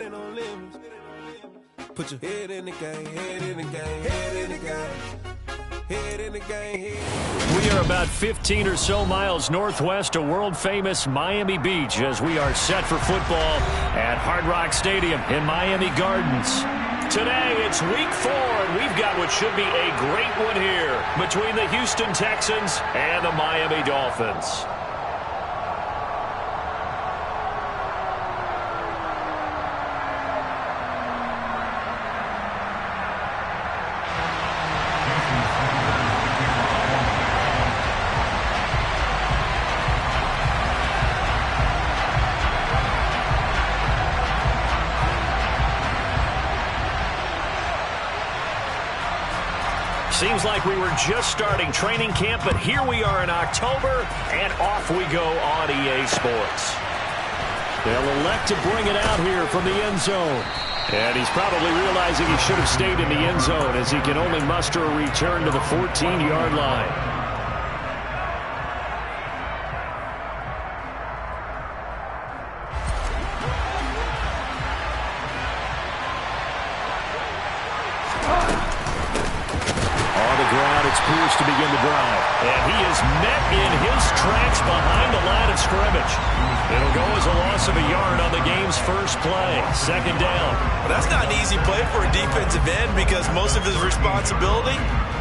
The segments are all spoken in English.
it ain't no limits. Put your head in the game, head in the game, head in the game. Head in the game. We are about 15 or so miles northwest of world-famous Miami Beach as we are set for football at Hard Rock Stadium in Miami Gardens. Today, it's week 4, and we've got what should be a great one here between the Houston Texans and the Miami Dolphins. Seems like we were just starting training camp, but here we are in October, and off we go on EA Sports. They'll elect to bring it out here from the end zone. And he's probably realizing he should have stayed in the end zone as he can only muster a return to the 14-yard line. To begin the drive. And he is met in his tracks behind the line of scrimmage. It'll go as a loss of a yard on the game's first play. Second down. Well, that's not an easy play for a defensive end because most of his responsibility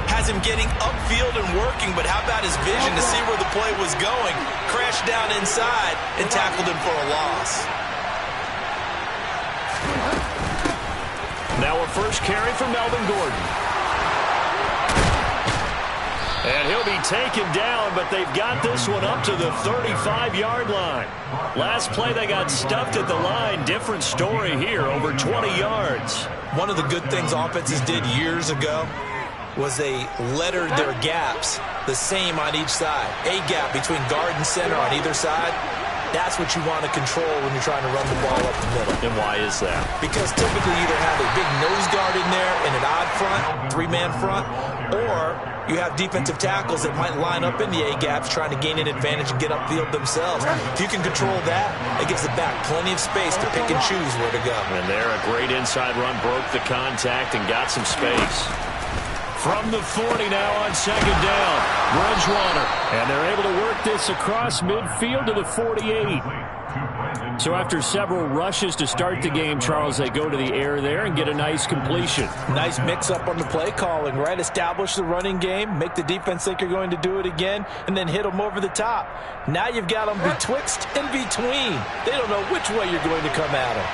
has him getting upfield and working, but how about his vision to see where the play was going, crashed down inside, and tackled him for a loss. Now a first carry for Melvin Gordon. And he'll be taken down, but they've got this one up to the 35-yard line. Last play, they got stuffed at the line. Different story here, over 20 yards. One of the good things offenses did years ago was they lettered their gaps the same on each side. A gap between guard and center on either side. That's what you want to control when you're trying to run the ball up the middle. And why is that? Because typically you either have a big nose guard in there in an odd front, three-man front, or you have defensive tackles that might line up in the A-gaps trying to gain an advantage and get upfield themselves. If you can control that, it gives the back plenty of space to pick and choose where to go. And there, a great inside run, broke the contact and got some space. From the 40 now on second down, Bridgewater. And they're able to work this across midfield to the 48. So after several rushes to start the game, Charles, they go to the air there and get a nice completion. Nice mix-up on the play calling, right? Establish the running game, make the defense think you're going to do it again, and then hit them over the top. Now you've got them betwixt and between. They don't know which way you're going to come at them.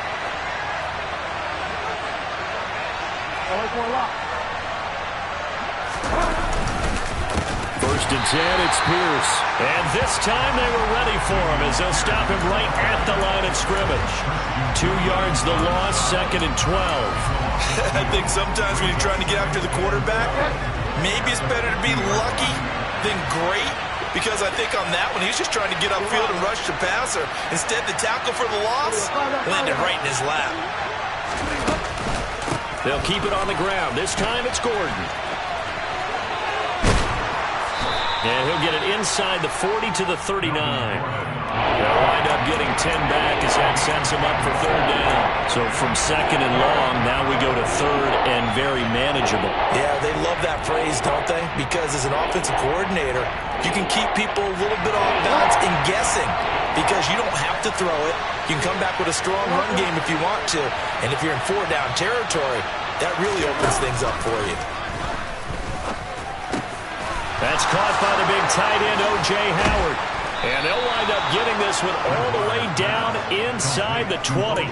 First and 10, it's Pierce. And this time they were ready for him as they'll stop him right at the line of scrimmage. 2 yards the loss, second and 12. I think sometimes when you're trying to get after the quarterback, maybe it's better to be lucky than great. Because I think on that one, he's just trying to get upfield and rush the passer. Instead, the tackle for the loss landed right in his lap. They'll keep it on the ground. This time it's Gordon. And he'll get it inside the 40 to the 39. They'll wind up getting 10 back as that sets him up for third down. So from second and long, now we go to third and very manageable. Yeah, they love that phrase, don't they? Because as an offensive coordinator, you can keep people a little bit off balance and guessing because you don't have to throw it. You can come back with a strong run game if you want to. And if you're in 4-down territory, that really opens things up for you. That's caught by the big tight end, O.J. Howard. And they'll wind up getting this one all the way down inside the 20.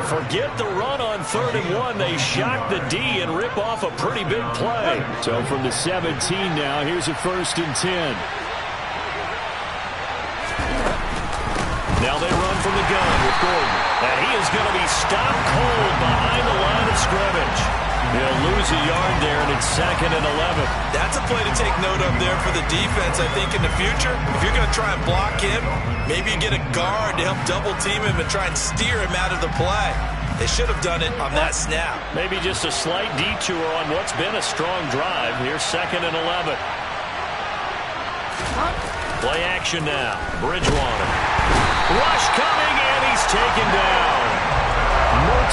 Forget the run on 3rd and 1. They shock the D and rip off a pretty big play. So from the 17 now, here's a 1st and 10. Now they run from the gun with Gordon. And he is going to be stopped cold behind the line of scrimmage. He'll lose a yard there, and it's 2nd and 11. That's a play to take note of there for the defense, I think, in the future. If you're going to try and block him, maybe you get a guard to help double-team him and try and steer him out of the play. They should have done it on that snap. Maybe just a slight detour on what's been a strong drive. Here's 2nd and 11. Play action now. Bridgewater. Rush coming, and he's taken down.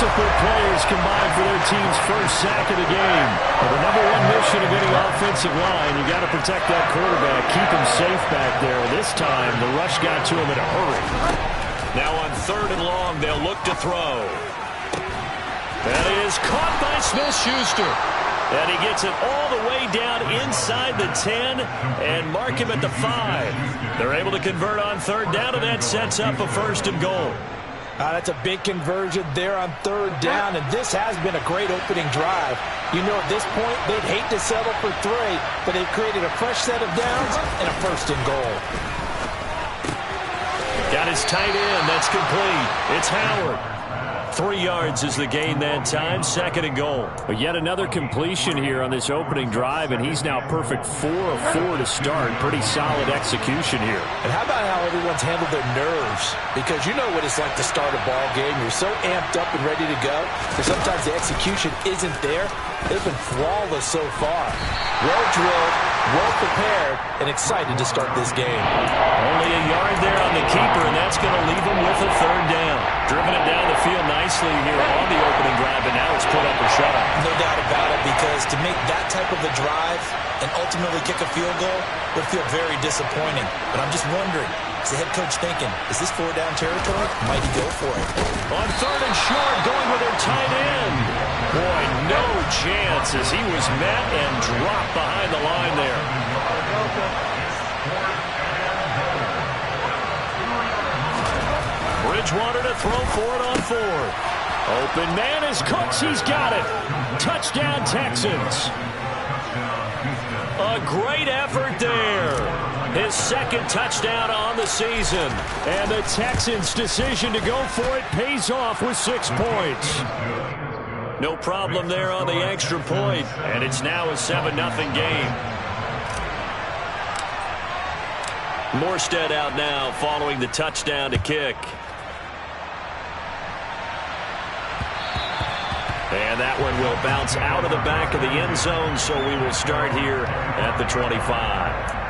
multiple players combined for their team's first sack of the game. Well, the number one mission of any offensive line, you got to protect that quarterback, keep him safe back there. This time, the rush got to him in a hurry. Now on 3rd and long, they'll look to throw. That is caught by Smith-Schuster. And he gets it all the way down inside the 10 and mark him at the 5. They're able to convert on 3rd down, and that sets up a 1st and goal. That's a big conversion there on 3rd down, and this has been a great opening drive. You know, at this point, they'd hate to settle for 3, but they've created a fresh set of downs and a 1st and goal. Got his tight end. That's complete. It's Howard. 3 yards is the gain that time. 2nd and goal. But yet another completion here on this opening drive, and he's now perfect 4 of 4 to start. Pretty solid execution here. And how about how everyone's handled their nerves? Because you know what it's like to start a ball game. You're so amped up and ready to go, and sometimes the execution isn't there. They've been flawless so far. Well drilled, well prepared, and excited to start this game. Only a yard there on the keeper, and that's going to leave him with a 3rd down. Driven it down the field nicely here on the opening drive, and now it's put up or shut up. No doubt about it, because to make that type of a drive and ultimately kick a field goal would feel very disappointing. But I'm just wondering, is the head coach thinking, is this 4-down territory? Might he go for it? On 3rd and short, going with their tight end. Boy, no chance as he was met and dropped behind the line there. Bridgewater to throw for it on 4th. Open man is Cooks. He's got it. Touchdown, Texans. A great effort there. His 2nd touchdown on the season. And the Texans' decision to go for it pays off with 6 points. No problem there on the extra point. And it's now a 7-0 game. Morstead out now following the touchdown to kick. And that one will bounce out of the back of the end zone, so we will start here at the 25.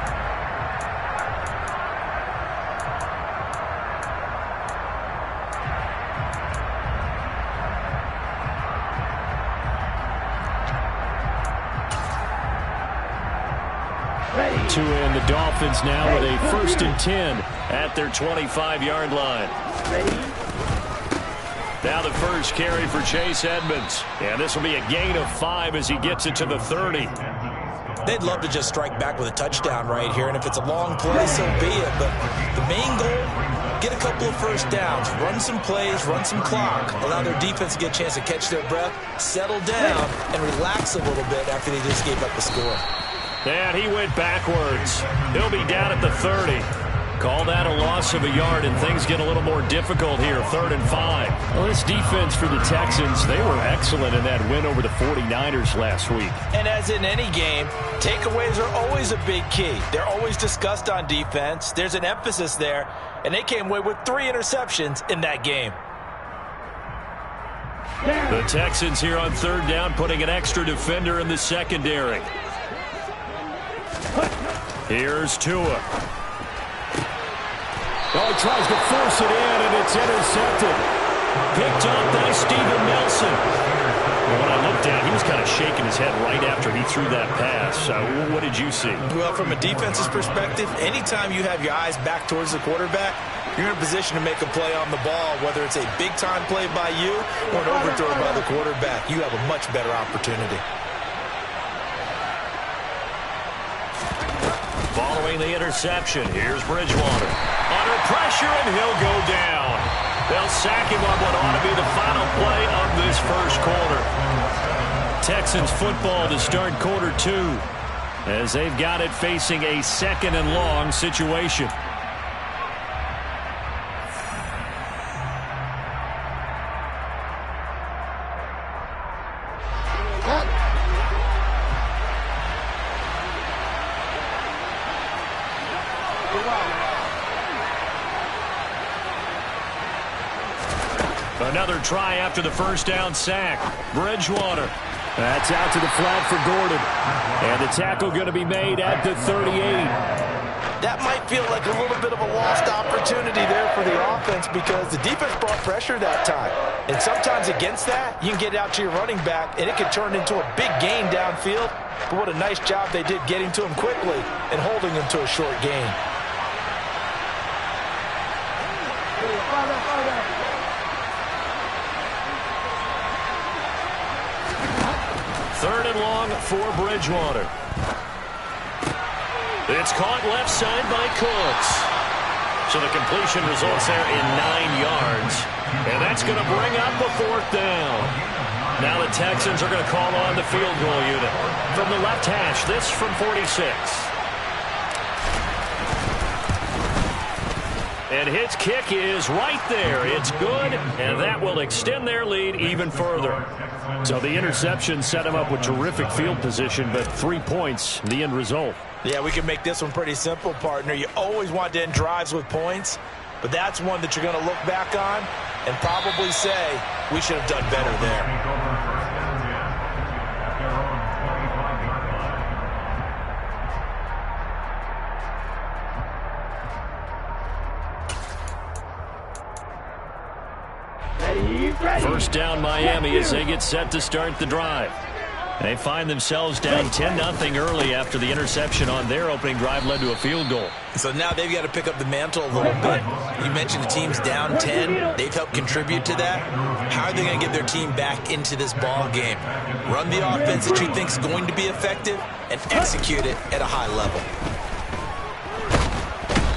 To end the Dolphins now with a 1st and 10 at their 25-yard line. Now the first carry for Chase Edmonds. And this will be a gain of 5 as he gets it to the 30. They'd love to just strike back with a touchdown right here, and if it's a long play, so be it. But the main goal, get a couple of 1st downs, run some plays, run some clock, allow their defense to get a chance to catch their breath, settle down, and relax a little bit after they just gave up the score. And he went backwards. He'll be down at the 30. Call that a loss of a yard, and things get a little more difficult here, 3rd and 5. Well, this defense for the Texans, they were excellent in that win over the 49ers last week. And as in any game, takeaways are always a big key. They're always discussed on defense. There's an emphasis there, and they came away with 3 interceptions in that game. The Texans here on 3rd down, putting an extra defender in the secondary. Here's Tua. Oh, he tries to force it in, and it's intercepted. Picked up by Steven Nelson. Well, when I looked down, he was kind of shaking his head right after he threw that pass. What did you see? Well, from a defense's perspective, anytime you have your eyes back towards the quarterback, you're in a position to make a play on the ball, whether it's a big-time play by you or an overthrow by the quarterback. You have a much better opportunity. Following the interception, here's Bridgewater. Under pressure, and he'll go down. They'll sack him on what ought to be the final play of this first quarter. Texans football to start quarter 2, as they've got it facing a 2nd and long situation. Another try after the 1st down sack. Bridgewater. That's out to the flat for Gordon. And the tackle going to be made at the 38. that might feel like a little bit of a lost opportunity there for the offense because the defense brought pressure that time. And sometimes against that, you can get out to your running back, and it could turn into a big gain downfield. But what a nice job they did getting to him quickly and holding him to a short gain. Third and long for Bridgewater. It's caught left side by Cooks. So the completion results there in 9 yards. And that's going to bring up a 4th down. Now the Texans are going to call on the field goal unit. From the left hash, this from 46. And his kick is right there. It's good, and that will extend their lead even further. So the interception set him up with terrific field position, but 3 points, the end result. Yeah, we can make this one pretty simple, partner. You always want to end drives with points, but that's one that you're going to look back on and probably say, we should have done better there. First down Miami as they get set to start the drive. They find themselves down 10-0 early after the interception on their opening drive led to a field goal. So now they've got to pick up the mantle a little bit. You mentioned the team's down 10. They've helped contribute to that. How are they going to get their team back into this ball game? Run the offense that you think is going to be effective and execute it at a high level.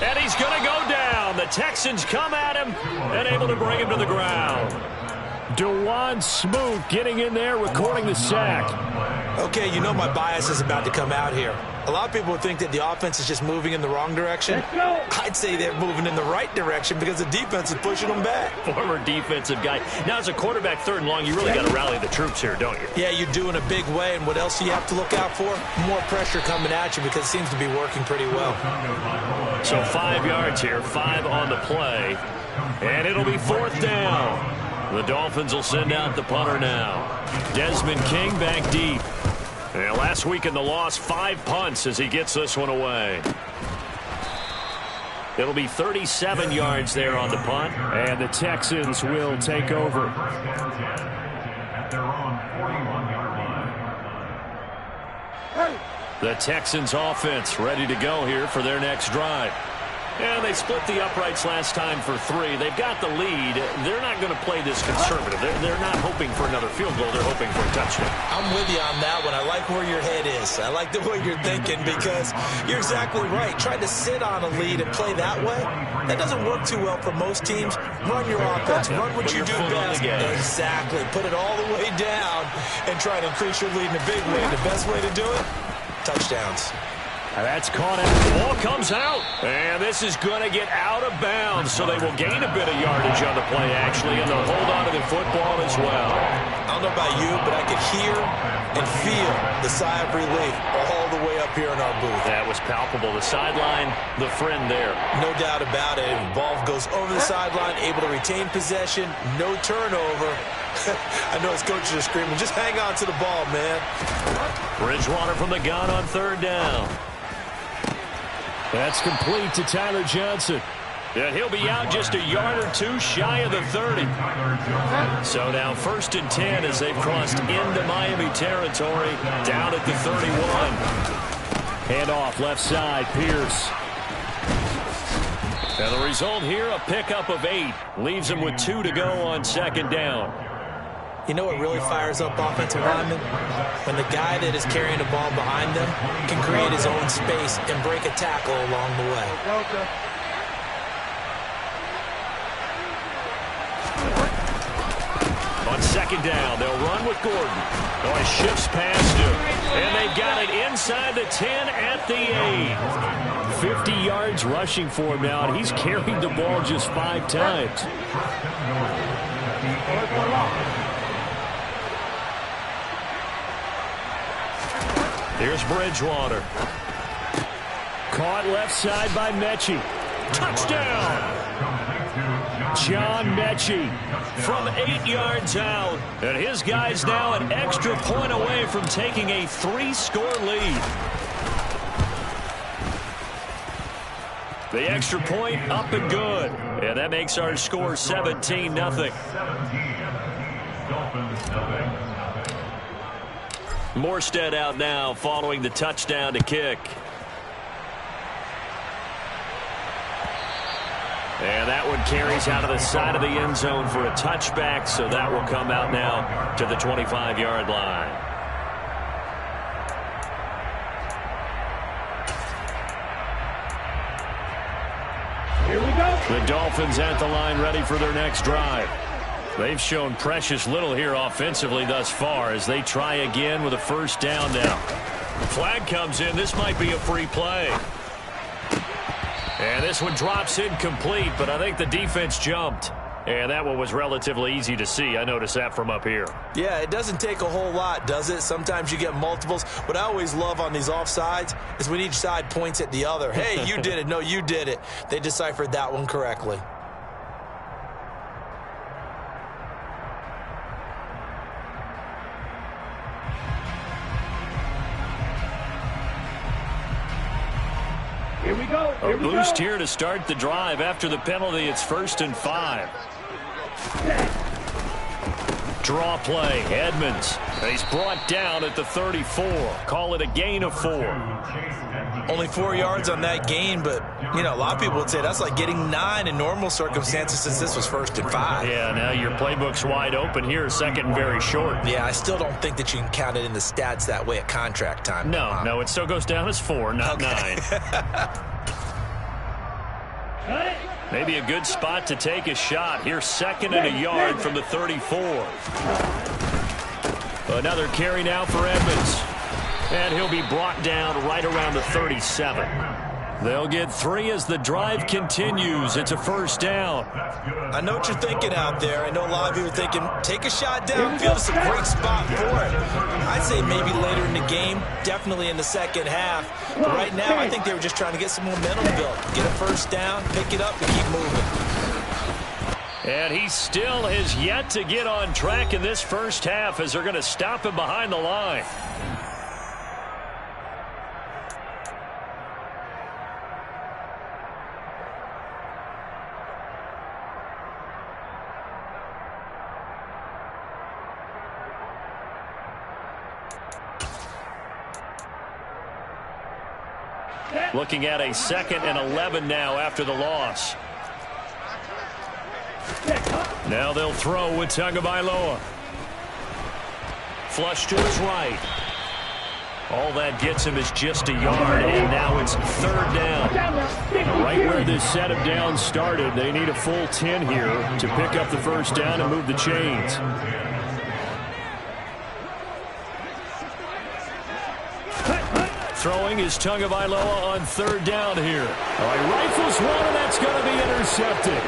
And he's going to go down. The Texans come at him and able to bring him to the ground. DeJuan Smoot getting in there, recording the sack. Okay, you know my bias is about to come out here. A lot of people would think that the offense is just moving in the wrong direction. I'd say they're moving in the right direction because the defense is pushing them back. Former defensive guy. Now, as a quarterback, 3rd and long, you really got to rally the troops here, don't you? Yeah, you do in a big way. And what else do you have to look out for? More pressure coming at you because it seems to be working pretty well. So 5 yards here, 5 on the play. And it'll be 4th down. The Dolphins will send out the punter now. Desmond King back deep. And last week in the loss, 5 punts as he gets this one away. It'll be 37 yards there on the punt. And the Texans will take over. The Texans offense ready to go here for their next drive. And they split the uprights last time for 3. They've got the lead. They're not going to play this conservative. They're not hoping for another field goal. They're hoping for a touchdown. I'm with you on that one. I like where your head is. I like the way you're thinking because you're exactly right. Trying to sit on a lead and play that way, that doesn't work too well for most teams. Run your offense. Run what you do best. Exactly. Put it all the way down and try to increase your lead in a big way. The best way to do it, touchdowns. That's caught out. The ball comes out. And this is going to get out of bounds, so they will gain a bit of yardage on the play, actually, and they'll hold on to the football as well. I don't know about you, but I could hear and feel the sigh of relief all the way up here in our booth. That was palpable. The sideline, the friend there. No doubt about it. The ball goes over the sideline, able to retain possession, no turnover. I know his coaches are screaming, just hang on to the ball, man. Bridgewater from the gun on 3rd down. That's complete to Tyler Johnson. And he'll be out just a yard or 2 shy of the 30. So now 1st and 10 as they've crossed into Miami territory down at the 31. Handoff left side, Pierce. And the result here, a pickup of 8. Leaves him with 2 to go on 2nd down. You know what really fires up offensive linemen? When the guy that is carrying the ball behind them can create his own space and break a tackle along the way. On 2nd down, they'll run with Gordon. Oh, he shifts past him. And they've got it inside the 10 at the 8. 50 yards rushing for him now, and he's carried the ball just 5 times. Here's Bridgewater. Caught left side by Mechie. Touchdown! John Mechie from 8 yards out. And his guys now an extra point away from taking a 3-score lead. The extra point up and good. And that makes our score 17-0. Morstead out now following the touchdown to kick. And that one carries out of the side of the end zone for a touchback, so that will come out now to the 25-yard line. Here we go. The Dolphins at the line ready for their next drive. They've shown precious little here offensively thus far as they try again with a first down now. Flag comes in. This might be a free play. And this one drops incomplete, but I think the defense jumped. And that one was relatively easy to see. I noticed that from up here. Yeah, it doesn't take a whole lot, does it? Sometimes you get multiples. What I always love on these offsides is when each side points at the other. Hey, you did it. No, you did it. They deciphered that one correctly. Here we go. A boost here to start the drive. After the penalty, it's 1st and 5. Draw play. Edmonds. He's brought down at the 34. Call it a gain of 4. Only 4 yards on that gain, but, you know, a lot of people would say that's like getting 9 in normal circumstances since this was 1st and 5. Yeah, now your playbook's wide open here. 2nd and very short. Yeah, I still don't think that you can count it in the stats that way at contract time. No, it still goes down as 4, not 9. Maybe a good spot to take a shot. Here's 2nd and a yard from the 34. Another carry now for Edmonds. And he'll be brought down right around the 37. They'll get 3 as the drive continues. It's a first down. I know what you're thinking out there. I know a lot of you are thinking, take a shot downfield. It's a great spot for it. I'd say maybe later in the game, definitely in the second half. But right now, I think they were just trying to get some momentum built. Get a first down, pick it up, and keep moving. And he still has yet to get on track in this first half as they're going to stop him behind the line. Looking at a 2nd and 11 now after the loss. Now they'll throw with Tagovailoa. Flush to his right. All that gets him is just a yard, and now it's 3rd down. Right where this set of downs started, they need a full 10 here to pick up the first down and move the chains. Throwing is Tagovailoa on 3rd down here. All right, rifles one, and that's going to be intercepted.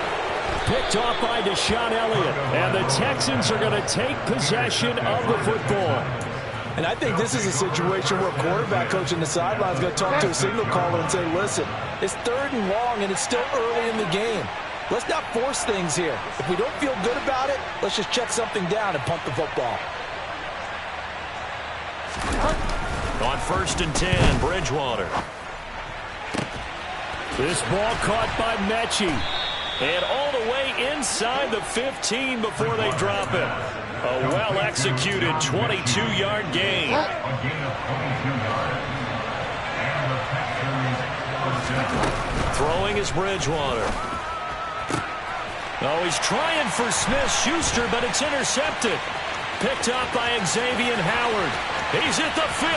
Picked off by Deshaun Elliott. And the Texans are going to take possession of the football. And I think this is a situation where a quarterback coach in the sideline is going to talk to a signal caller and say, listen, it's 3rd and long, and it's still early in the game. Let's not force things here. If we don't feel good about it, let's just check something down and punt the football. On 1st and 10, Bridgewater. This ball caught by Mechie. And all the way inside the 15 before they drop it. A well-executed 22-yard gain. Throwing is Bridgewater. Oh, he's trying for Smith-Schuster, but it's intercepted. Picked up by Xavier Howard. He's at the 50,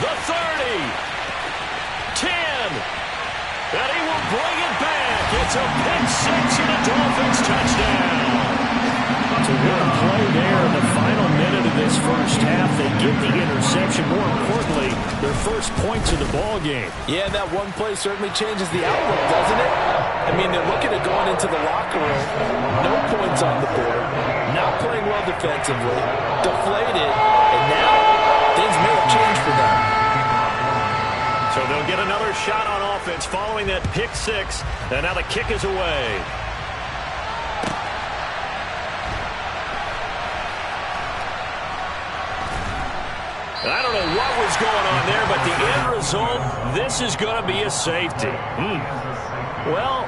the 30, 10, and he will bring it back. It's a pick 6 and a Dolphins touchdown. It's a good play there in the final minute of this first half. They get the interception. More importantly, their first points of the ball game. Yeah, and that one play certainly changes the outlook, doesn't it? I mean, they're looking at going into the locker room. No points on the board. Not playing well defensively. Deflated. And now things may have changed for them. So they'll get another shot on offense following that pick 6. And now the kick is away. I don't know what was going on there, but the end result, this is going to be a safety. Well,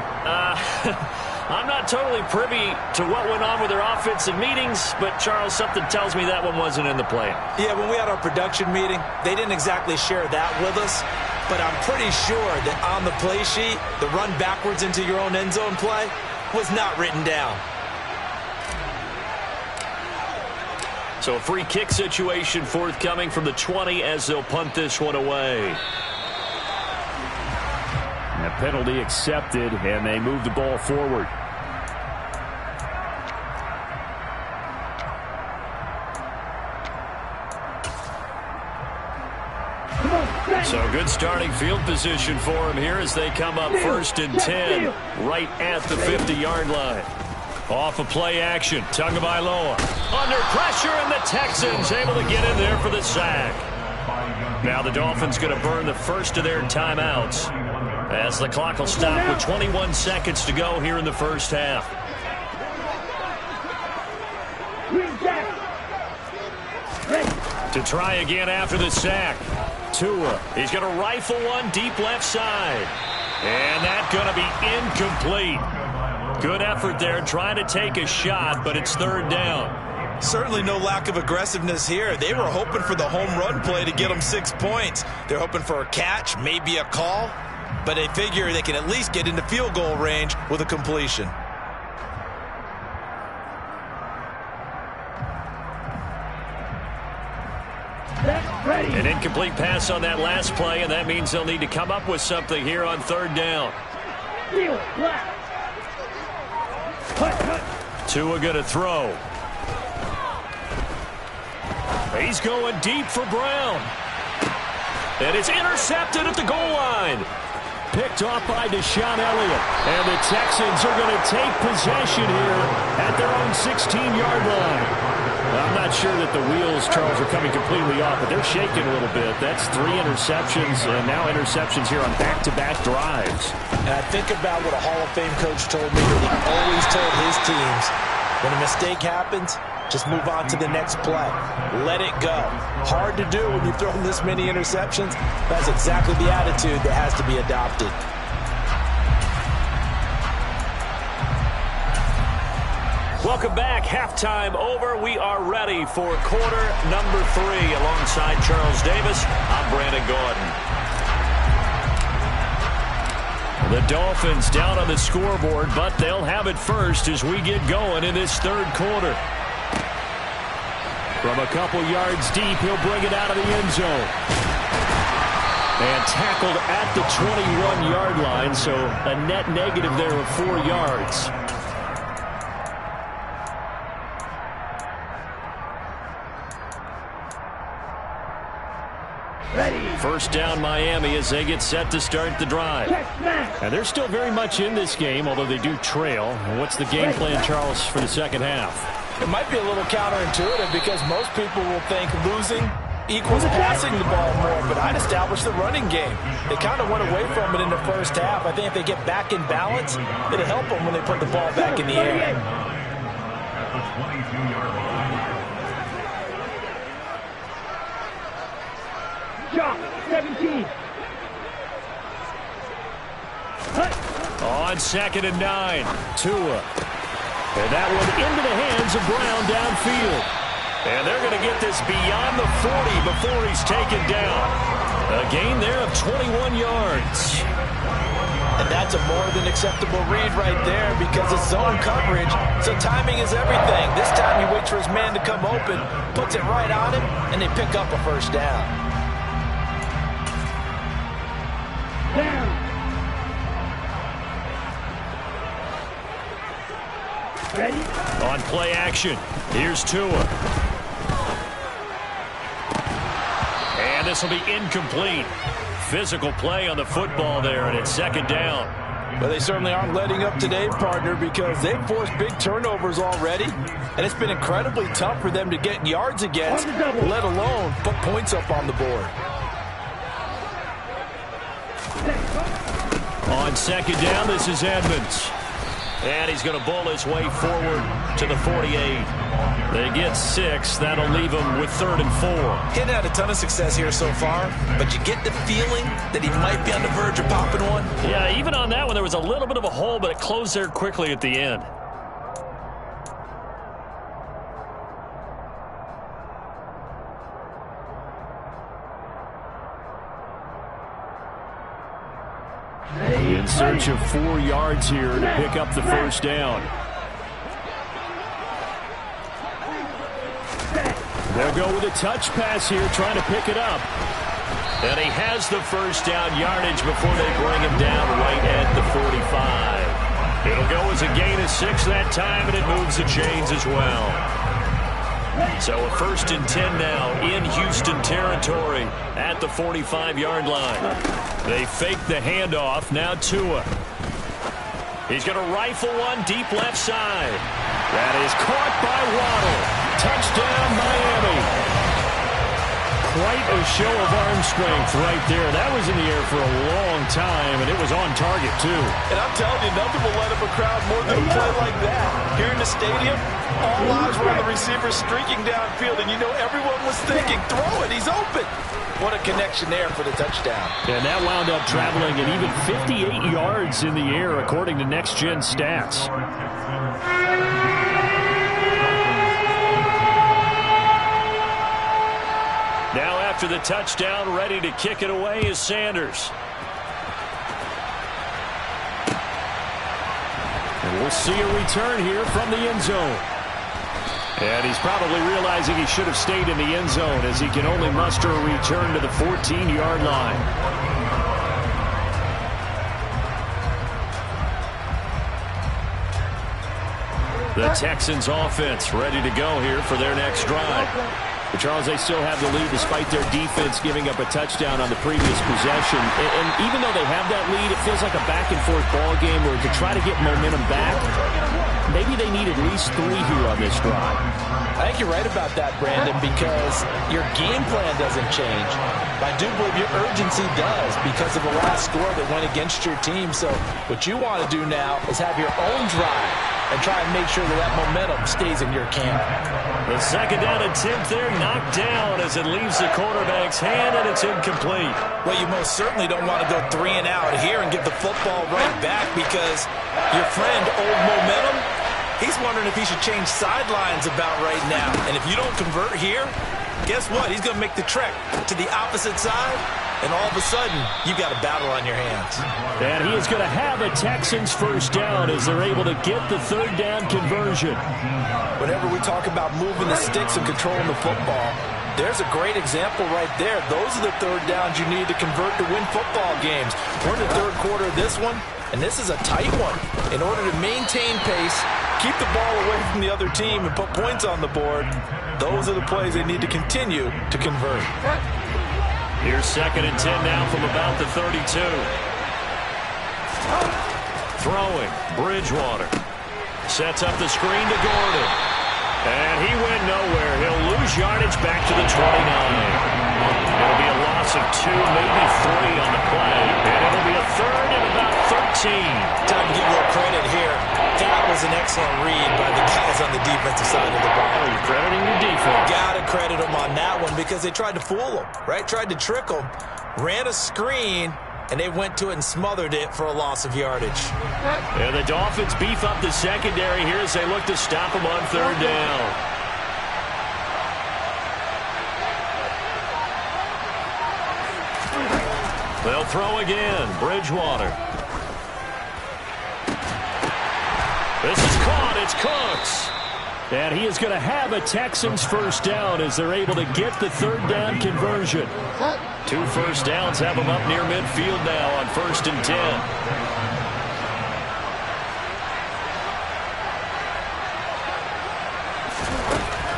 I'm not totally privy to what went on with their offensive meetings, but, Charles, something tells me that one wasn't in the plan. Yeah, when we had our production meeting, they didn't exactly share that with us, but I'm pretty sure that on the play sheet, the run backwards into your own end zone play was not written down. So a free kick situation forthcoming from the 20 as they'll punt this one away. And a penalty accepted, and they move the ball forward. So good starting field position for him here as they come up 1st and 10 right at the 50-yard line. Off of play action, Tagovailoa under pressure, and the Texans able to get in there for the sack. Now the Dolphins going to burn the first of their timeouts as the clock will stop with 21 seconds to go here in the first half. To try again after the sack. Tua, he's going to rifle one deep left side. And that's going to be incomplete. Good effort there trying to take a shot, but it's 3rd down. Certainly no lack of aggressiveness here. They were hoping for the home run play to get them 6 points. They're hoping for a catch, maybe a call, but they figure they can at least get into field goal range with a completion. An incomplete pass on that last play, and that means they'll need to come up with something here on 3rd down. Tua going to throw. He's going deep for Brown. And it's intercepted at the goal line. Picked off by Deshaun Elliott. And the Texans are going to take possession here at their own 16-yard line. I'm not sure that the wheels, Charles, are coming completely off, but they're shaking a little bit. That's 3 interceptions, and now interceptions here on back-to-back drives. And I think about what a Hall of Fame coach told me that he always told his teams, when a mistake happens, just move on to the next play. Let it go. Hard to do when you've thrown this many interceptions. That's exactly the attitude that has to be adopted. Welcome back. Halftime over. We are ready for quarter number 3. Alongside Charles Davis, I'm Brandon Gordon. The Dolphins down on the scoreboard, but they'll have it first as we get going in this 3rd quarter. From a couple yards deep, he'll bring it out of the end zone. And tackled at the 21-yard line, so a net negative there of 4 yards. First down Miami as they get set to start the drive. And they're still very much in this game, although they do trail. What's the game plan, Charles, for the second half? It might be a little counterintuitive because most people will think losing equals passing the ball more, but I'd establish the running game. They kind of went away from it in the first half. I think if they get back in balance, it'll help them when they put the ball back in the air. Shot, 17. On 2nd and 9, Tua. And that one into the hands of Brown downfield. And they're going to get this beyond the 40 before he's taken down. A gain there of 21 yards. And that's a more than acceptable read right there because it's zone coverage, so timing is everything. This time he waits for his man to come open, puts it right on him, and they pick up a first down. Ready? On play action, here's Tua. And this will be incomplete. Physical play on the football there, and it's 2nd down. But they certainly aren't letting up today, partner, because they've forced big turnovers already, and it's been incredibly tough for them to get yards against, let alone put points up on the board. On 2nd down, this is Edmonds. And he's going to bull his way forward to the 48. They get 6. That'll leave him with 3rd and 4. He's had a ton of success here so far, but you get the feeling that he might be on the verge of popping one. Yeah, even on that one, there was a little bit of a hole, but it closed there quickly at the end. In search of 4 yards here to pick up the first down. They'll go with a touch pass here, trying to pick it up. And he has the first down yardage before they bring him down right at the 45. It'll go as a gain of 6 that time, and it moves the chains as well. So a 1st and 10 now in Houston territory at the 45-yard line. They fake the handoff. Now Tua. He's going to rifle one deep left side. That is caught by Waddle. Touchdown, Miami. Quite a show of arm strength right there. That was in the air for a long time, and it was on target, too. And I'm telling you, nothing will let up a crowd more than a play like that. Here in the stadium, all eyes were on the receiver streaking downfield, and you know everyone was thinking, throw it, he's open. What a connection there for the touchdown. And that wound up traveling at even 58 yards in the air, according to Next Gen Stats. Now after the touchdown, ready to kick it away is Sanders. And we'll see a return here from the end zone. And he's probably realizing he should have stayed in the end zone as he can only muster a return to the 14-yard line. The Texans offense ready to go here for their next drive. But Charles, they still have the lead despite their defense giving up a touchdown on the previous possession. And even though they have that lead, it feels like a back-and-forth ball game where to try to get momentum back, maybe they need at least 3 here on this drive. I think you're right about that, Brandon, because your game plan doesn't change. I do believe your urgency does because of the last score that went against your team. So what you want to do now is have your own drive and try and make sure that that momentum stays in your camp. The second down attempt there knocked down as it leaves the quarterback's hand, and it's incomplete. Well, you most certainly don't want to go 3 and out here and give the football right back because your friend, Old Momentum, he's wondering if he should change sidelines about right now. And if you don't convert here, guess what? He's going to make the trek to the opposite side, and all of a sudden, you've got a battle on your hands. And he is going to have a Texans first down as they're able to get the 3rd down conversion. Whenever we talk about moving the sticks and controlling the football, there's a great example right there. Those are the 3rd downs you need to convert to win football games. We're in the 3rd quarter of this one, and this is a tight one. In order to maintain pace, keep the ball away from the other team, and put points on the board, those are the plays they need to continue to convert. Here's 2nd and 10 now from about the 32. Throwing, Bridgewater. Sets up the screen to Gordon. And he went nowhere. He'll lose yardage back to the 29. It'll be a loss of 2, maybe 3 on the play. And it'll be a 3rd and about 13. Time to give a little credit here. That was an excellent read by the guys on the defensive side of the ball. Oh, you're crediting your defense. Gotta credit them on that one because they tried to fool them, right? Tried to trick them. Ran a screen, and they went to it and smothered it for a loss of yardage. And the Dolphins beef up the secondary here as they look to stop them on 3rd down. They'll throw again. Bridgewater. This is caught. It's Cooks. And he is going to have a Texans first down as they're able to get the 3rd down conversion. 2 first downs have them up near midfield now on 1st and 10.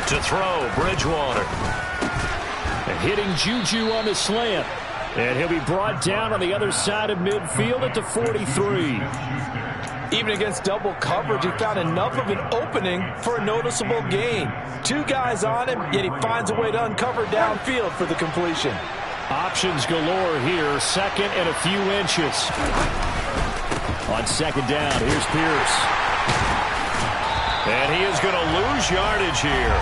To throw, Bridgewater. And hitting Juju on the slant. And he'll be brought down on the other side of midfield at the 43. Even against double coverage, he found enough of an opening for a noticeable gain. 2 guys on him, yet he finds a way to uncover downfield for the completion. Options galore here, 2nd and a few inches. On 2nd down, here's Pierce. And he is going to lose yardage here.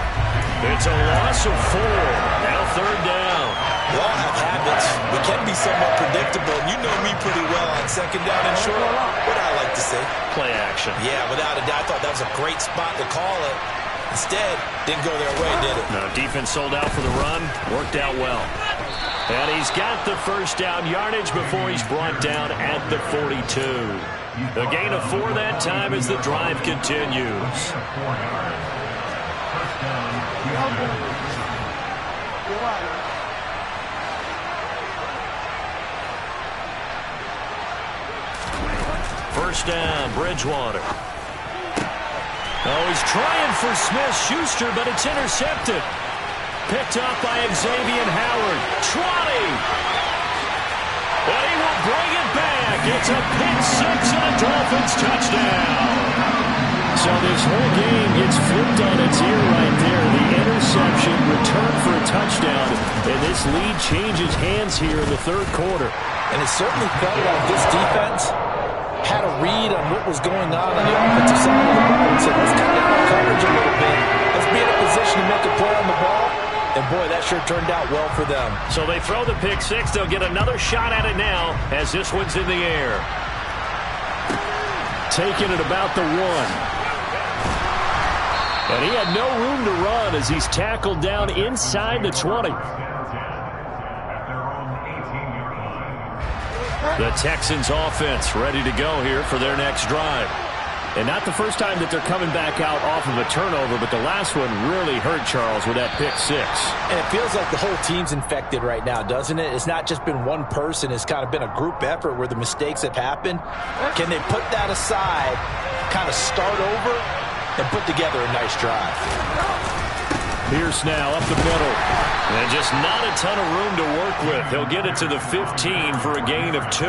It's a loss of 4. Now 3rd down. We all have habits. We can be somewhat predictable. And you know me pretty well on 2nd down and short. What I like to say? Play action. Yeah, without a doubt. I thought that was a great spot to call it. Instead, didn't go their way, did it? No, defense sold out for the run. Worked out well. And he's got the 1st down yardage before he's brought down at the 42. A gain of 4 that time as the drive continues. First down, Bridgewater. Oh, he's trying for Smith-Schuster, but it's intercepted. Picked up by Xavier Howard. 20. And he will bring it back. It's a pick 6 and a Dolphins touchdown. So this whole game gets flipped on its ear right there. The interception, return for a touchdown, and this lead changes hands here in the 3rd quarter. And it certainly felt like this defense had a read on what was going on the offensive side of the ball and said, let's cut down our coverage a little bit. Let's be in a position to make a play on the ball. And, boy, that sure turned out well for them. So they throw the pick 6. They'll get another shot at it now as this one's in the air. Taking it about the 1. And he had no room to run as he's tackled down inside the 20. The Texans offense ready to go here for their next drive. And not the first time that they're coming back out off of a turnover, but the last one really hurt Charles with that pick 6. And it feels like the whole team's infected right now, doesn't it? It's not just been one person. It's kind of been a group effort where the mistakes have happened. Can they put that aside, kind of start over, and put together a nice drive? Pierce now up the middle. And just not a ton of room to work with. He'll get it to the 15 for a gain of 2.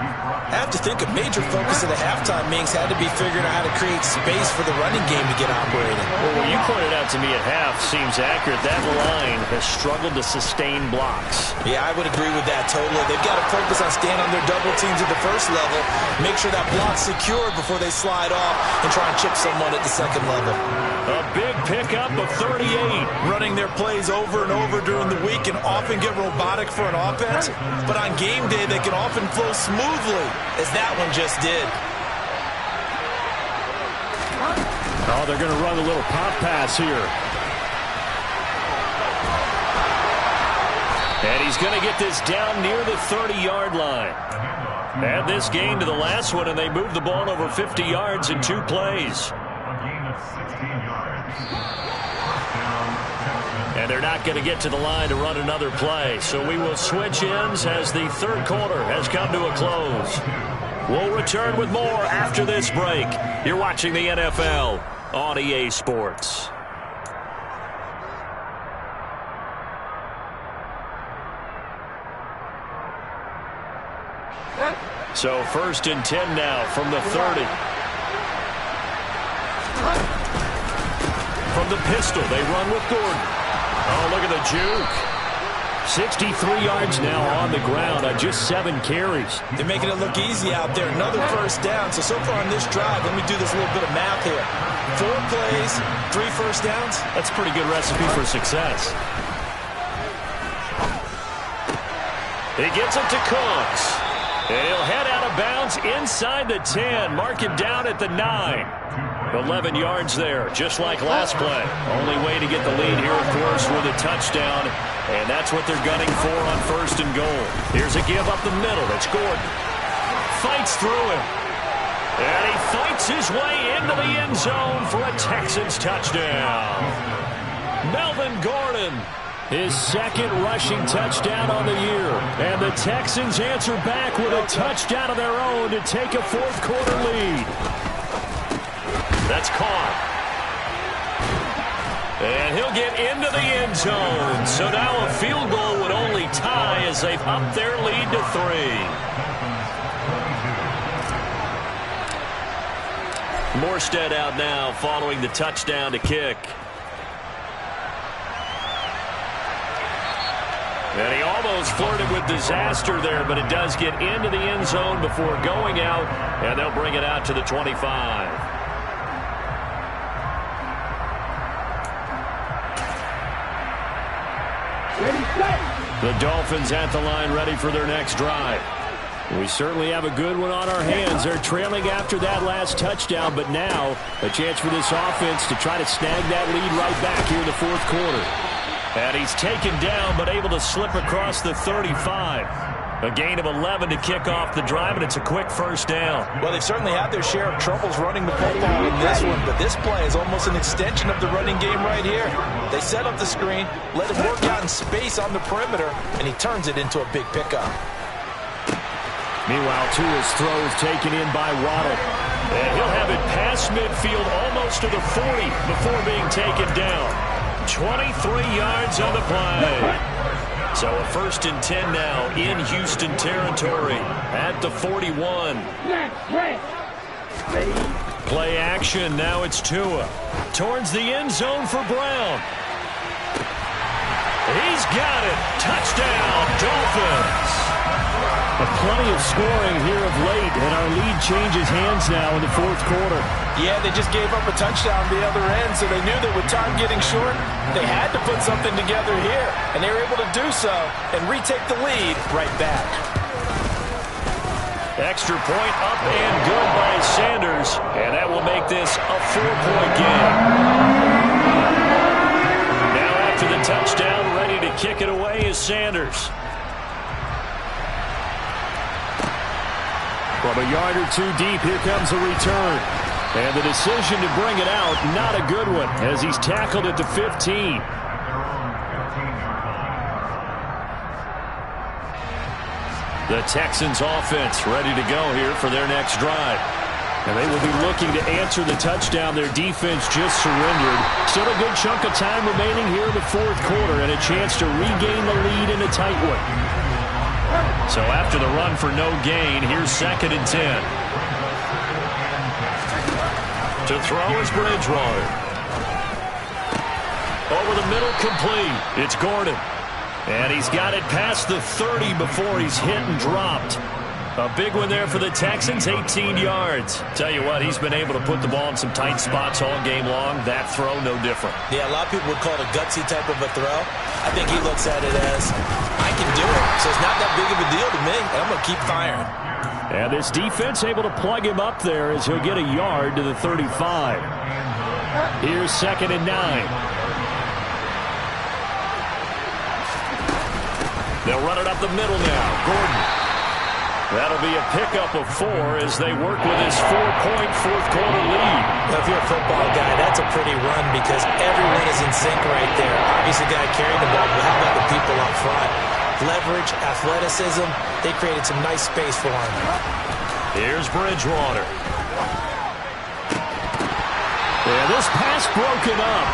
I have to think a major focus of the halftime meetings had to be figuring out how to create space for the running game to get operating. Well, what you pointed out to me at half seems accurate. That line has struggled to sustain blocks. Yeah, I would agree with that totally. They've got to focus on staying on their double teams at the first level, make sure that block's secured before they slide off and try and chip someone at the second level. A big pickup of 38. Running their plays over and over during the week can often get robotic for an offense, but on game day they can often flow smoothly, as that one just did. Oh, they're going to run a little pop pass here. And he's going to get this down near the 30-yard line. Add this gain to the last one, and they move the ball over 50 yards in 2 plays. And they're not going to get to the line to run another play. So we will switch ends as the 3rd quarter has come to a close. We'll return with more after this break. You're watching the NFL on EA Sports. So 1st and 10 now from the 30. From the pistol, they run with Gordon. Oh, look at the juke. 63 yards now on the ground on just 7 carries. They're making it look easy out there. Another 1st down. So far on this drive, let me do this little bit of math here. 4 plays, 3 1st downs. That's a pretty good recipe for success. He gets it to Crumz. And he'll head out of bounds inside the 10. Mark him down at the 9. 11 yards there, just like last play. Only way to get the lead here, of course, with a touchdown. And that's what they're gunning for on 1st and goal. Here's a give up the middle. It's Gordon. Fights through him. And he fights his way into the end zone for a Texans touchdown. Melvin Gordon, his 2nd rushing touchdown on the year. And the Texans answer back with a touchdown of their own to take a 4th quarter lead. That's caught. And he'll get into the end zone. So now a field goal would only tie as they've upped their lead to 3. Morstead out now following the touchdown to kick. And he almost flirted with disaster there, but it does get into the end zone before going out, and they'll bring it out to the 25. Ready, set. The Dolphins at the line ready for their next drive. We certainly have a good one on our hands. They're trailing after that last touchdown, but now a chance for this offense to try to snag that lead right back here in the fourth quarter. And he's taken down, but able to slip across the 35. A gain of 11 to kick off the drive, and it's a quick first down. Well, they've certainly had their share of troubles running the football in this one, but this play is almost an extension of the running game right here. They set up the screen, let him work out in space on the perimeter, and he turns it into a big pickup. Meanwhile, Tua's throw is taken in by Waddle. And he'll have it past midfield almost to the 40 before being taken down. 23 yards on the play. So a 1st and 10 now in Houston territory at the 41. Play action. Now it's Tua. Towards the end zone for Brown. He's got it. Touchdown, Dolphins. Plenty of scoring here of late, and our lead changes hands now in the fourth quarter. Yeah, they just gave up a touchdown the other end, so they knew that with time getting short, they had to put something together here, and they were able to do so and retake the lead right back. Extra point up and good by Sanders, and that will make this a 4-point game. Now after the touchdown, ready to kick it away is Sanders. From a yard or two deep, here comes a return. And the decision to bring it out, not a good one, as he's tackled at the 15. The Texans offense ready to go here for their next drive. And they will be looking to answer the touchdown their defense just surrendered. Still a good chunk of time remaining here in the fourth quarter and a chance to regain the lead in a tight one. So after the run for no gain, here's 2nd and 10. To throw is Bridgewater. Over the middle, complete. It's Gordon. And he's got it past the 30 before he's hit and dropped. A big one there for the Texans, 18 yards. Tell you what, he's been able to put the ball in some tight spots all game long. That throw, no different. Yeah, a lot of people would call it a gutsy type of a throw. I think he looks at it as, I can do it, so it's not that big of a deal to me, and I'm going to keep firing. And this defense able to plug him up there as he'll get a yard to the 35. Here's 2nd and 9. They'll run it up the middle now. Gordon. That'll be a pickup of 4 as they work with his 4-point fourth quarter lead. Now, if you're a football guy, that's a pretty run because everyone is in sync right there. Obviously, the guy carrying the ball, but how about the people up front? Leverage, athleticism, they created some nice space for him. Here's Bridgewater. Yeah, this pass broken up.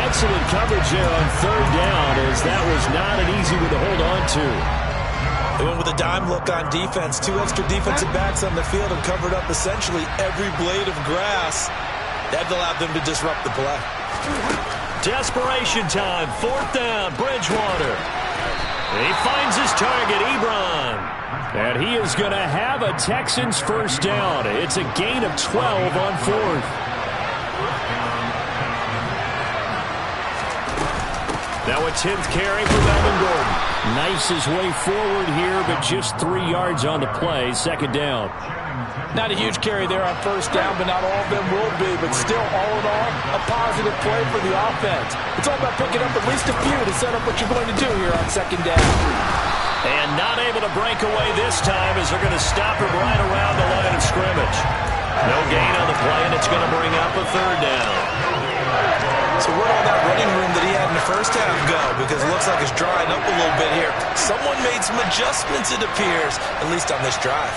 Excellent coverage there on 3rd down as that was not an easy one to hold on to. They went with a dime look on defense. 2 extra defensive backs on the field and covered up essentially every blade of grass. That allowed them to disrupt the play. Desperation time. 4th down. Bridgewater. He finds his target, Ebron. And he is going to have a Texans first down. It's a gain of 12 on 4th. Now a 10th carry for Melvin Gordon. Knifes his way forward here, but just 3 yards on the play. 2nd down. Not a huge carry there on 1st down, but not all of them will be. But still, all in all, a positive play for the offense. It's all about picking up at least a few to set up what you're going to do here on 2nd down. And not able to break away this time as they're going to stop him right around the line of scrimmage. No gain on the play, and it's going to bring up a 3rd down. So where'd all that running room that he had in the first half go? Because it looks like it's drying up a little bit here. Someone made some adjustments, it appears, at least on this drive.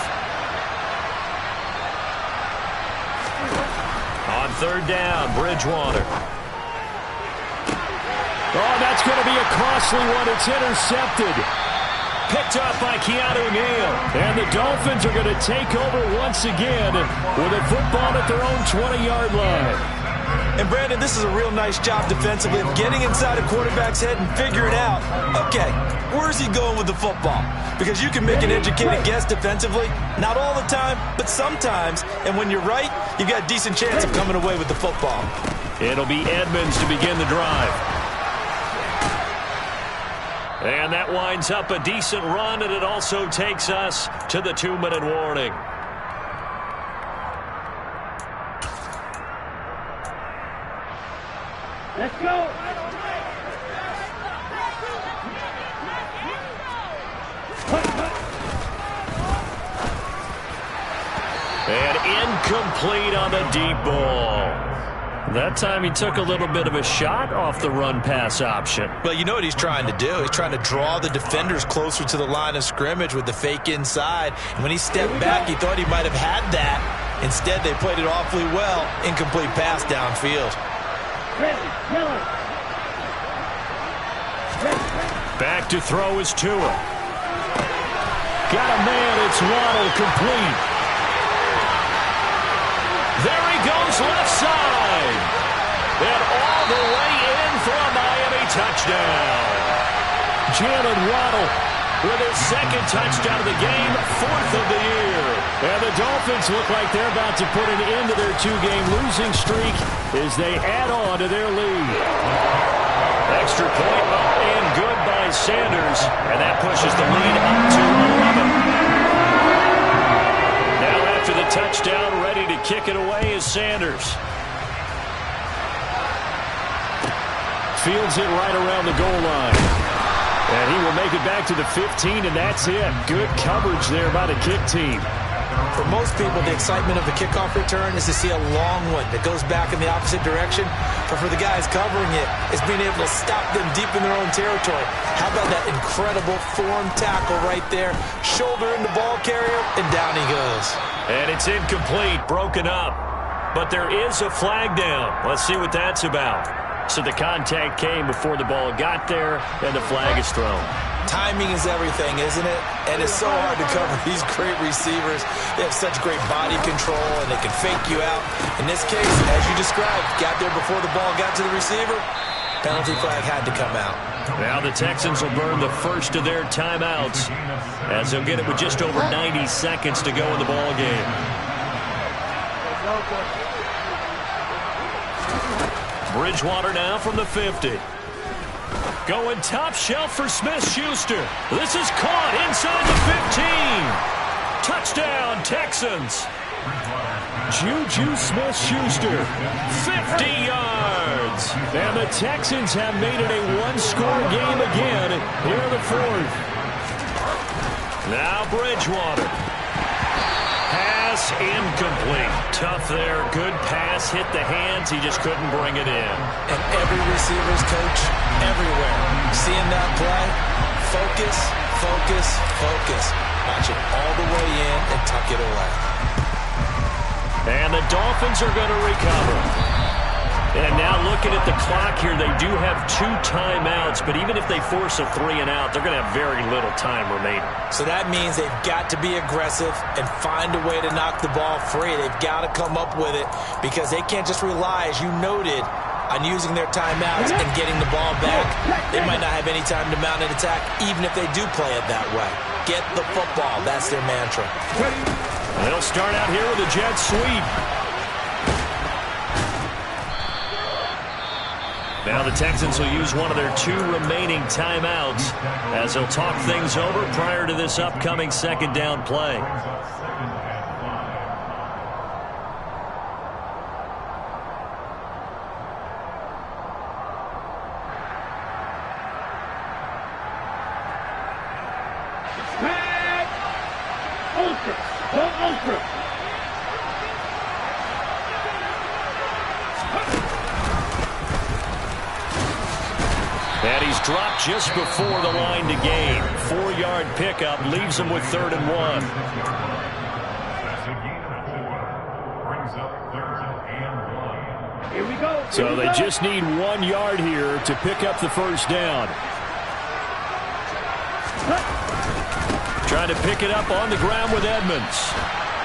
On 3rd down, Bridgewater. Oh, that's going to be a costly one. It's intercepted. Picked up by Keanu Neal. And the Dolphins are going to take over once again with a football at their own 20-yard line. And, Brandon, this is a real nice job defensively of getting inside a quarterback's head and figuring out, okay, where's he going with the football? Because you can make an educated guess defensively, not all the time, but sometimes. And when you're right, you've got a decent chance of coming away with the football. It'll be Edmonds to begin the drive. And that winds up a decent run, and it also takes us to the 2-minute warning. Let's go. And incomplete on the deep ball. That time he took a little bit of a shot off the run-pass option. Well, you know what he's trying to do. He's trying to draw the defenders closer to the line of scrimmage with the fake inside. And when he stepped back, he thought he might have had that. Instead, they played it awfully well. Incomplete pass downfield. Back to throw is Tua. Got a man. It's Waddle, complete. There he goes, left side. And all the way in for a Miami touchdown. Jalen Waddle with his second touchdown of the game, 4th of the year. And the Dolphins look like they're about to put an end to their 2-game losing streak as they add on to their lead. Extra point up and good by Sanders. And that pushes the lead up to 11. Now after the touchdown, ready to kick it away is Sanders. Fields it right around the goal line. And he will make it back to the 15, and that's it. Good coverage there by the kick team. For most people, the excitement of the kickoff return is to see a long one that goes back in the opposite direction. But for the guys covering it, it's being able to stop them deep in their own territory. How about that incredible form tackle right there? Shoulder in the ball carrier, and down he goes. And it's incomplete, broken up. But there is a flag down. Let's see what that's about. So the contact came before the ball got there, and the flag is thrown. Timing is everything, isn't it? And it's so hard to cover these great receivers. They have such great body control, and they can fake you out. In this case, as you described, got there before the ball got to the receiver. Penalty flag had to come out. Now the Texans will burn the first of their timeouts, as they'll get it with just over 90 seconds to go in the ball game. Bridgewater now from the 50. Going top shelf for Smith-Schuster. This is caught inside the 15. Touchdown, Texans. Juju Smith-Schuster, 50 yards. And the Texans have made it a one-score game again here in the 4th. Now Bridgewater. Pass incomplete. Tough there. Good pass. Hit the hands. He just couldn't bring it in. And every receiver's coach everywhere. Seeing that play, focus, focus, focus. Watch it all the way in and tuck it away. And the Dolphins are going to recover. And now looking at the clock here, they do have 2 timeouts, but even if they force a 3-and-out, they're going to have very little time remaining. So that means they've got to be aggressive and find a way to knock the ball free. They've got to come up with it because they can't just rely, as you noted, on using their timeouts and getting the ball back. They might not have any time to mount an attack, even if they do play it that way. Get the football. That's their mantra. They'll start out here with a jet sweep. Now the Texans will use one of their 2 remaining timeouts as they'll talk things over prior to this upcoming 2nd down play. And he's dropped just before the line to gain. 4-yard pickup leaves him with 3rd and 1. Here we go. So they just need 1 yard here to pick up the first down. Trying to pick it up on the ground with Edmonds.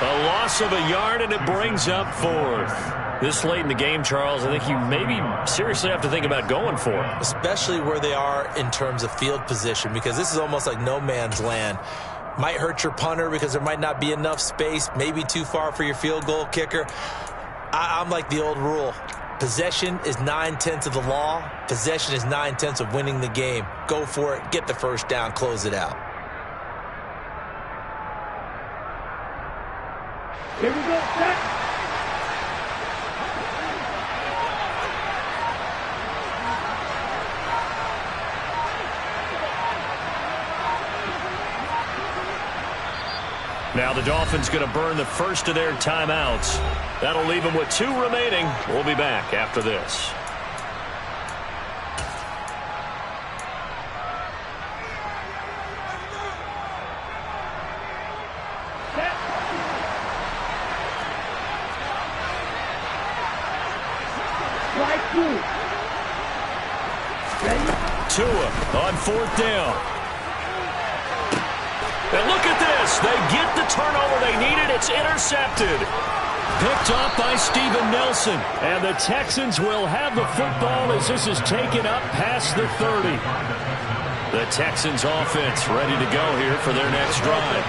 A loss of a yard, and it brings up 4th. This late in the game, Charles, I think you maybe seriously have to think about going for it. Especially where they are in terms of field position, because this is almost like no man's land. Might hurt your punter because there might not be enough space, maybe too far for your field goal kicker. I'm like the old rule. Possession is 9/10 of the law. Possession is 9/10 of winning the game. Go for it. Get the first down. Close it out. Here we go, set. Now the Dolphins going to burn the first of their timeouts. That'll leave them with 2 remaining. We'll be back after this. Tua on 4th down. And look at this. They get the turnover they needed. It's intercepted. Picked off by Steven Nelson. And the Texans will have the football as this is taken up past the 30. The Texans offense ready to go here for their next drive.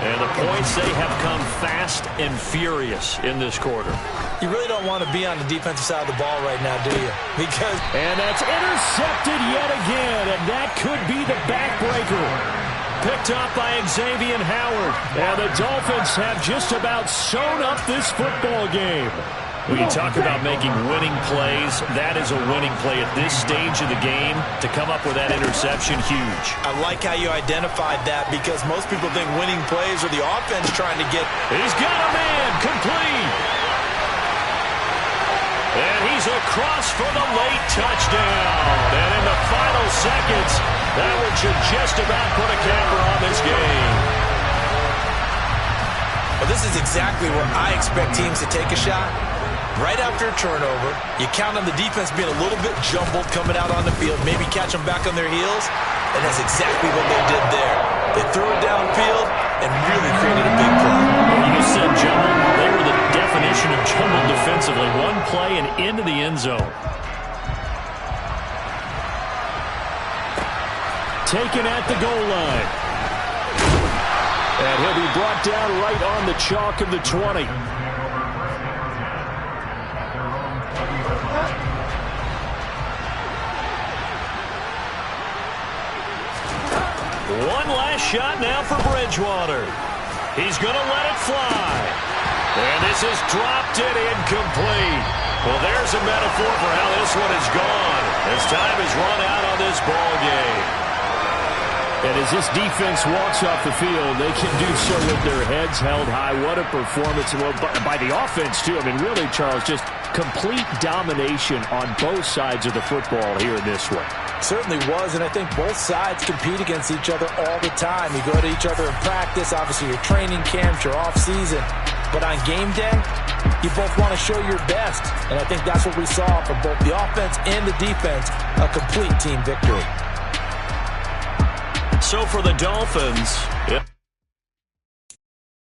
And the points, they have come fast and furious in this quarter. You really don't want to be on the defensive side of the ball right now, do you? Because... And that's intercepted yet again. And that could be the backbreaker. Picked up by Xavier Howard. And the Dolphins have just about sewn up this football game. When you talk about making winning plays, that is a winning play at this stage of the game. To come up with that interception, huge. I like how you identified that because most people think winning plays are the offense trying to get... He's got a man, complete. And he's across for the late touchdown. And in the final seconds, that one should just about put a camera on this game. Well, this is exactly where I expect teams to take a shot. Right after a turnover, you count on the defense being a little bit jumbled coming out on the field, maybe catch them back on their heels, and that's exactly what they did there. They threw it downfield and really created a big play. You just said jumbled. They were the definition of jumbled defensively. One play and into the end zone. Taken at the goal line. And he'll be brought down right on the chalk of the 20. One last shot now for Bridgewater. He's going to let it fly. And this is dropped it incomplete. Well, there's a metaphor for how this one is gone. As time has run out on this ball game. And as this defense walks off the field, they can do so with their heads held high. What a performance by the offense, too. I mean, really, Charles, just complete domination on both sides of the football here in this one. Certainly was, and I think both sides compete against each other all the time. You go to each other in practice, obviously your training camps, your off-season. But on game day, you both want to show your best. And I think that's what we saw from both the offense and the defense, a complete team victory. So for the Dolphins...